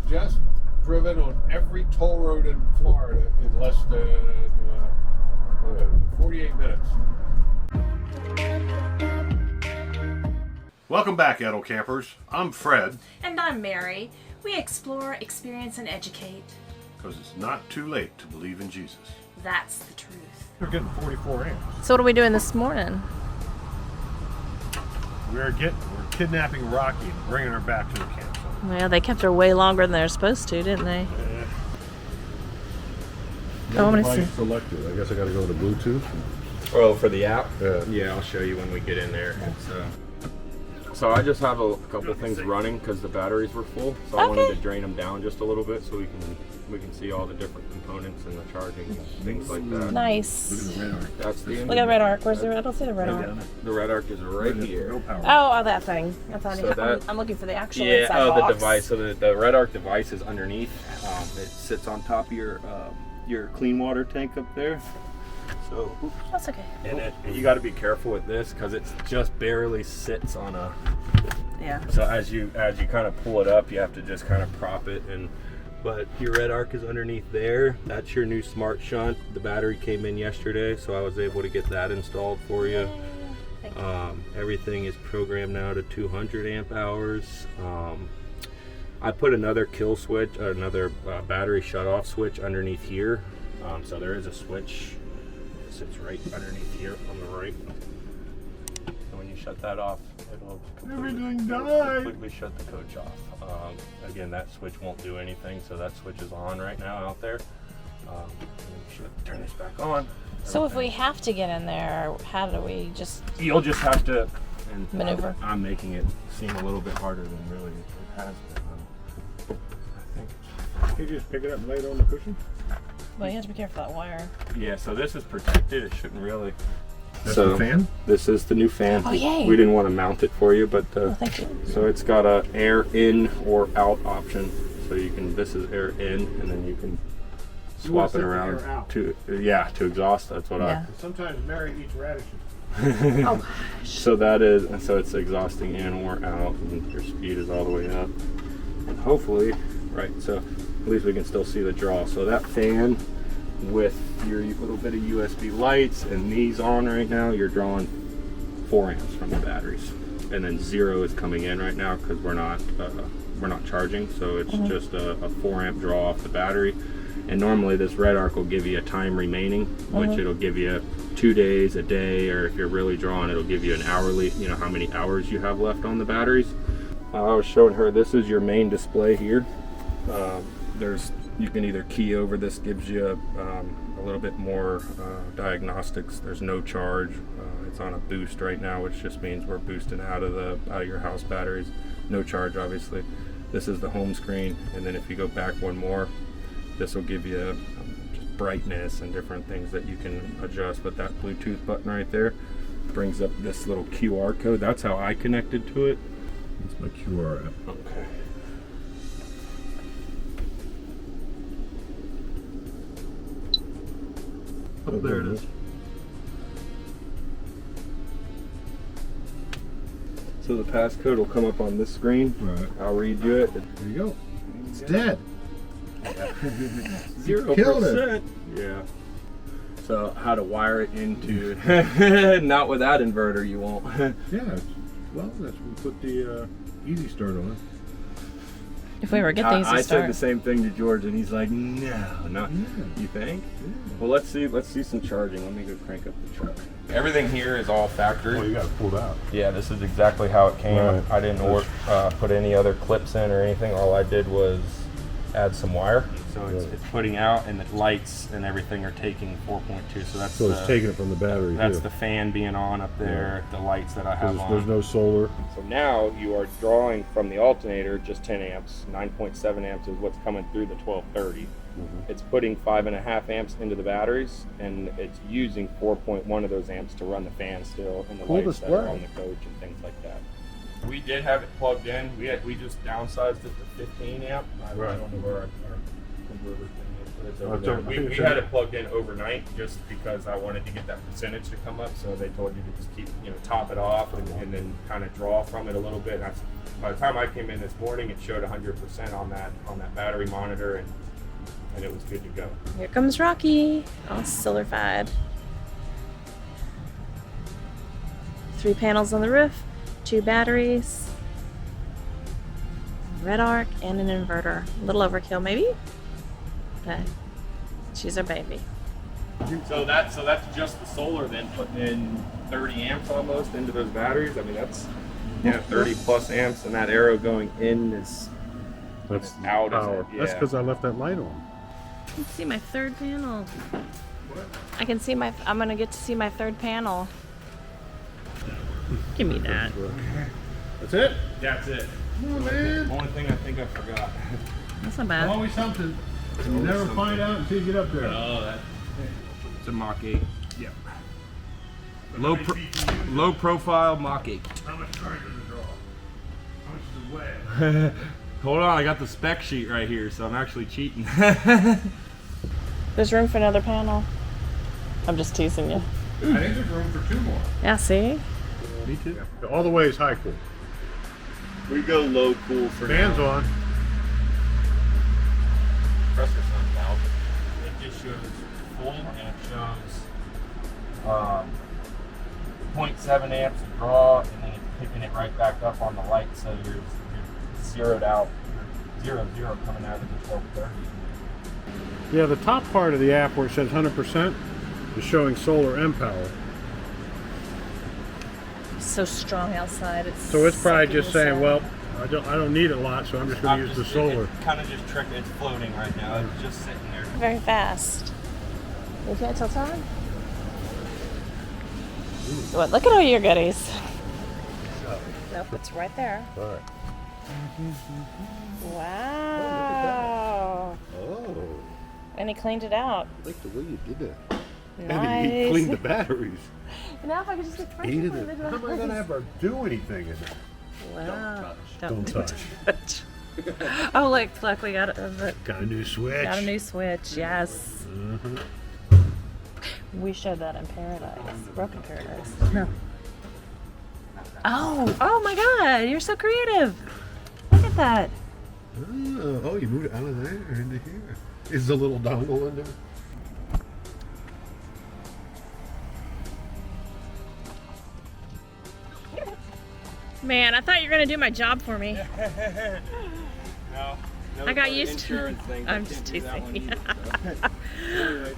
just driven on every toll road in Florida in less than 48 minutes. Welcome back, EdelKampers. I'm Fred. And I'm Mary. We explore, experience, and educate. Because it's not too late to believe in Jesus. That's the truth. We're getting 44 amps. So what are we doing this morning? We're kidnapping Rocky and bringing her back to the campsite. Well, they kept her way longer than they were supposed to, didn't they? No I want to device see. selected. I guess I got to go to Bluetooth. Oh, for the app? Yeah. I'll show you when we get in there. So I just have a couple things running because the batteries were full. So I wanted to drain them down just a little bit so we can see all the different components and the charging and things like that. Nice. That's the Look at RedArc. Where's the? I don't see the RedArc. The RedArc is right here. Oh, that thing. I thought So I'm looking for the actual Yeah, inside box. the device. So the RedArc device is underneath. It sits on top of your clean water tank up there. So, oops. That's okay. And you got to be careful with this because it just barely sits on a. Yeah. So as you kind of pull it up, you have to just kind of prop it. But your RedArc is underneath there. That's your new smart shunt. The battery came in yesterday, so I was able to get that installed for you. Everything is programmed now to 200 amp hours. I put another kill switch, another battery shut-off switch underneath here. So there is a switch. It sits right underneath here on the right. And when you shut that off, it'll completely shut the coach off. Again, that switch won't do anything, so that switch is on right now out there. Turn this back on. So if we have to get in there, how do we just? You'll just have to maneuver. I'm making it seem a little bit harder than really it has been. I think. Can you just pick it up and lay it on the cushion? Well, you have to be careful of that wire. Yeah, so this is protected. It shouldn't really. That's the fan? This is the new fan. Oh, yay. We didn't want to mount it for you, but Thank you. so it's got a air in or out option. So you can. This is air in, and then you can swap it around to exhaust. That's what Sometimes Mary eats radishes. Oh. So that is, so it's exhausting in or out, and your speed is all the way up. And hopefully, right, so at least we can still see the draw. So that fan with your little bit of USB lights and these on right now, you're drawing 4 amps from the batteries. And then 0 is coming in right now because we're not charging, so it's just a 4 amp draw off the battery. And normally this RedArc will give you a time remaining, which it'll give you 2 days, a day, or if you're really drawing, it'll give you an hourly, how many hours you have left on the batteries. I was showing her, this is your main display here. You can either key over, this gives you a little bit more diagnostics. There's no charge. It's on a boost right now, which just means we're boosting out of your house batteries. No charge, obviously. This is the home screen, and then if you go back one more, this will give you just brightness and different things that you can adjust. But that Bluetooth button right there brings up this little QR code. That's how I connected to it. That's my QR app. Okay. Oh, there it is. So the passcode will come up on this screen. Right. I'll read you it. There you go. It's dead. 0%. Killed it. Yeah. So how to wire it into not with that inverter you won't. Yeah. Well, we put the EasyStart on it. If we ever get these, I said the same thing to George, and he's like, "No, not." You think? Yeah. Well, let's see some charging. Let me go crank up the charge. Everything here is all factory. Oh, you got it pulled out. Yeah, this is exactly how it came. Right. I didn't put any other clips in or anything. All I did was add some wire. So it's putting out, and the lights and everything are taking 4.2. So it's taking it from the battery. That's the fan being on up there. The lights that I have on. There's no solar. So now you are drawing from the alternator just 10 amps. 9.7 amps is what's coming through the 1230. It's putting 5.5 amps into the batteries, and it's using 4.1 of those amps to run the fan still and the lights that are on the coach and things like that. We did have it plugged in. We just downsized it to 15 amp. I don't know where our converter thing is. It's Oh, over it's there. over- I think We it's had in- it plugged in overnight just because I wanted to get that percentage to come up. So they told you to just keep, top it off and then kind of draw from it a little bit. And by the time I came in this morning, it showed 100% on that battery monitor, and it was good to go. Here comes Rocky, all silverified. 3 panels on the roof, 2 batteries, RedArc, and an inverter. A little overkill, maybe? But she's our baby. So that's just the solar, then putting in 30 amps almost into those batteries. I mean, that's 30 plus amps, and that arrow going in is That's out of power. it. That's Yeah. because I left that light on. I can see my 3rd panel. I can see I'm gonna get to see my 3rd panel. Give me that. That's it? That's it. Come on, man. Only thing I think I forgot. That's not bad. Always something. You never find out until you get up there. Oh, it's a Mach 8. Yeah. Low profile Mach 8. How much current does it draw? How much is it weigh? Hold on, I got the spec sheet right here, so I'm actually cheating. There's room for another panel. I'm just teasing you. I think there's room for 2 more. Yeah, see? Me too. All the way is high cool. We go low cool for Fans now. on. Pressure's not out. It just shows full, and it shows 0.7 amps of draw, and then it's picking it right back up on the light, so you're zeroed out. You're 0 coming out of the 1230. Yeah, the top part of the app where it says 100% is showing solar and power. So strong outside. So it's probably sucking just the saying, sun. well, I don't need a lot, so I'm just going to use the solar. It's kind of just tricky. It's floating right now. It's just sitting there. Very fast. You can't tell time? What? Look at all your goodies. Nope, it's right there. All right. Wow. Oh, And he cleaned it out. I like the way you did that. Nice. And he cleaned the batteries. Now if I could just get fresh Hated water, it. they'd How am I going to ever do anything in there? Wow. Don't touch. touch. Oh, look, we got a Got a new switch. Got a new switch, yes. We showed that in Paradise. Broken Paradise. No. Oh my God, you're so creative. Look at that. Oh, you moved it out of there into here. Is the little dongle in there? Man, I thought you were going to do my job for me. No. I got used to insurance thing. I'm just teasing. Anyways,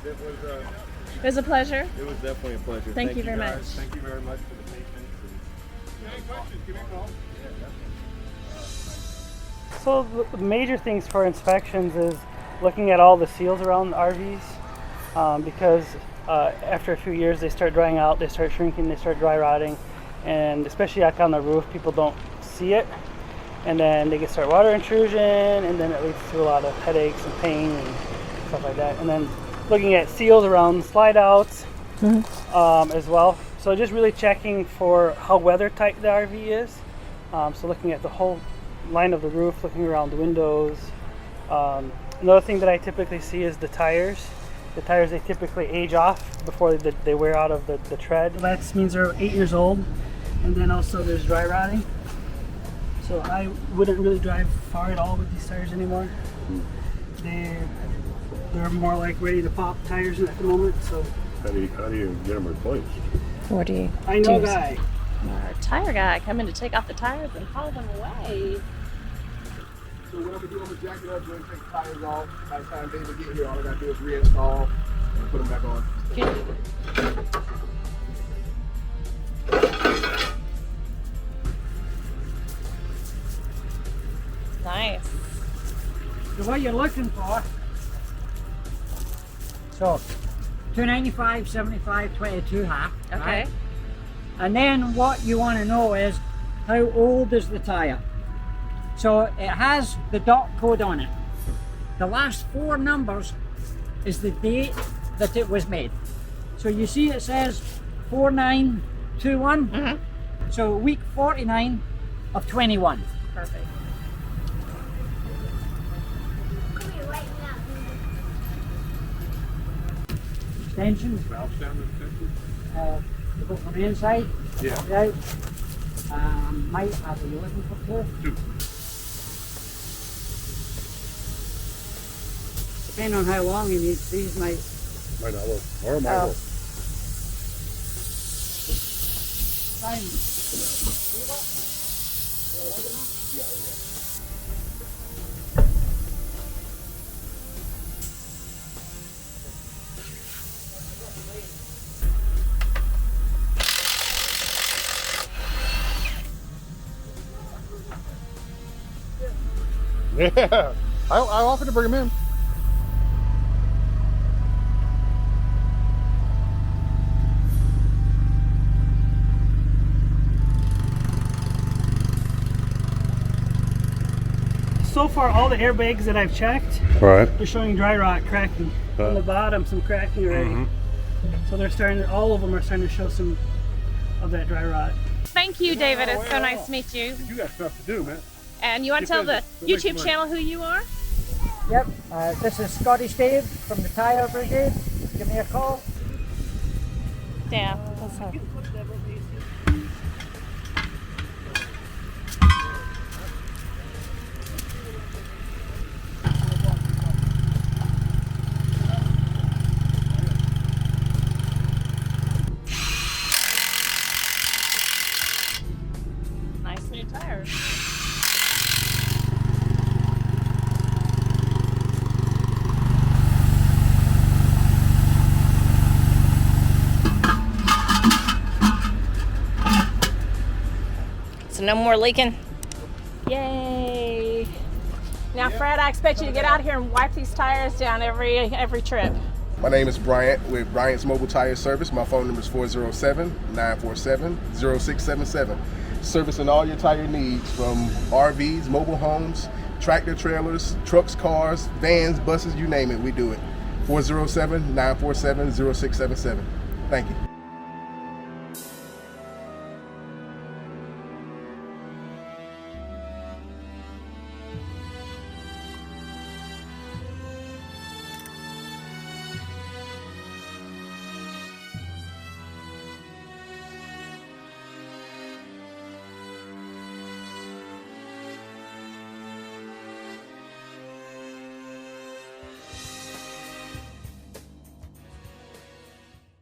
It was a pleasure. it was definitely a pleasure. Thank you very guys. much. Thank you very much for the patience. Any questions? Give me a call. So the major things for inspections is looking at all the seals around the RVs because after a few years they start drying out, they start shrinking, they start dry rotting, and especially like on the roof, people don't see it, and then they get start water intrusion, and then it leads to a lot of headaches and pain and stuff like that. And then looking at seals around slide outs as well. So just really checking for how weather tight the RV is. So looking at the whole line of the roof, looking around the windows. Another thing that I typically see is the tires. The tires, they typically age off before they wear out of the tread. That means they're 8 years old. And then also there's dry rotting. So I wouldn't really drive far at all with these tires anymore. They're more like ready to pop tires at the moment. So How do you get them replaced? What do you I know do? guy. Our tire guy coming to take off the tires and haul them away. So whatever you want to jack it up, go ahead and take the tires off. By the time David get here, all I gotta do is reinstall and put them back on. Nice. So what you're looking for, so 295, 75, 22 half. Okay. Right? And then what you want to know is how old is the tire. So it has the dot code on it. The last 4 numbers is the date that it was made. So you see it says 4921. So week 49 of 21. Perfect. extensions. Valve sound extension? To go from the inside. Yeah. Out. Might have a looking for two. Depending on how long you need, these might. Might not work. Or it might work. Fine. Yeah. I offered to bring him in. So far, all the airbags that I've checked, Right. they're showing dry rot cracking. On the bottom, some cracking already. So they're starting, all of them are starting to show some of that dry rot. Thank you, David. It's so nice to meet you. You got stuff to do, man. And you want to tell the YouTube channel who you are? Yep, this is Scottish Dave from the Tire Brigade. Give me a call. Yeah. That's her. Nice new tires. So no more leaking. Yay! Now, Fred, I expect you to get out here and wipe these tires down every trip. My name is Bryant with Bryant's Mobile Tire Service. My phone number is 407-947-0677. Servicing all your tire needs from RVs, mobile homes, tractor trailers, trucks, cars, vans, buses, you name it, we do it. 407-947-0677. Thank you.